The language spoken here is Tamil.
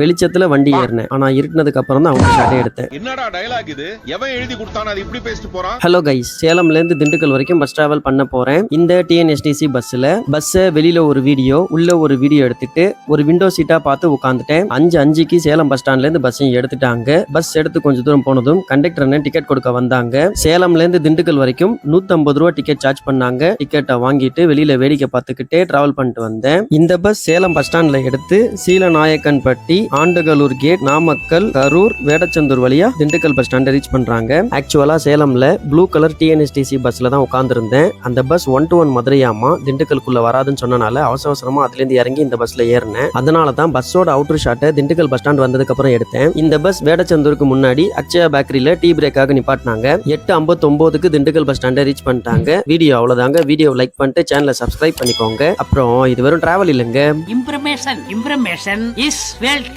வெளிச்சத்துல வண்டி ஏறினேன். ஆனா இருட்டினதுக்கு அப்புறம் தான் அவுட்டர் ஷாட்டே எடுத்தேன். என்னடா டயலாக் இது? எவன் எழுதி கொடுத்தானே அது இப்படி பேசிட்டு போறான்? ஹலோ கைஸ், சேலம்ல இருந்து திண்டுக்கல் வரைக்கும் பஸ் டிராவல் பண்ண போறேன். இந்த டிஎன்எஸ்டிசி பஸ்ல வெளியில ஒரு வீடியோ, உள்ள ஒரு வீடியோ எடுத்துட்டு ஒரு விண்டோ சீட்டா பார்த்து உட்காந்துட்டேன். 5:05க்கு சேலம் பஸ் ஸ்டாண்ட்ல இருந்து பஸ்ஸையும் எடுத்துட்டாங்க. பஸ் எடுத்து கொஞ்சம் தூரம் போனதும் கண்டக்டர் அண்ணன் டிக்கெட் கொடுக்க வந்தாங்க. சேலம்ல இருந்து திண்டுக்கல் வரைக்கும் 150 ரூபா டிக்கெட் சார்ஜ் பண்ணாங்க. டிக்கெட்டை வாங்கிட்டு வெளியில வேடிக்கை பார்த்துக்கிட்டே டிராவல் பண்ணிட்டு வந்தேன். இந்த பஸ் சேலம் பஸ் ஸ்டாண்ட்ல எடுத்து சீலநாயக்கன்பட்டி, ஆண்டகலூர் கேட், நாமக்கல், கரூர், வேடச்சந்தூர் வழியா திண்டுக்கல் பஸ் ஸ்டாண்ட் ரீச் பண்றாங்க. ஆக்சுவலா சேலம்ல ப்ளூ கலர் டிஎன்எஸ்டிசி பஸ்ல தான் உட்கார்ந்துருந்தேன். அந்த பஸ் 1-1 மதுரையாமா திண்டுக்கலுக்குள்ள வராதுன்னு சொன்னனால அவசரமா அதுல இருந்து இறங்கி இந்த பஸ்ல ஏறினேன். அதனால தான் பஸ்ஸோட அவுட்டர் ஷாட்டை திண்டுக்கல் பஸ் ஸ்டாண்ட் வந்ததுக்கு அப்புறம் எடுத்தேன். இந்த பஸ் வேடச்சந்தூருக்கு முன்னாடி அக்ஷயா பேக்கரியில டீ பிரேக்காக நிப்பாட்டினாங்க. 8:59க்கு திண்டுக்கல் பஸ் ஸ்டாண்டை ரீச் பண்ணிட்டாங்க. வீடியோ அவ்வளவுதாங்க. வீடியோ லைக் பண்ணிட்டு சேனலை சப்ஸ்கிரைப் பண்ணிக்கோங்க. அப்புறம் இது வெறும் டிராவல் இல்லைங்க. Information is wealth.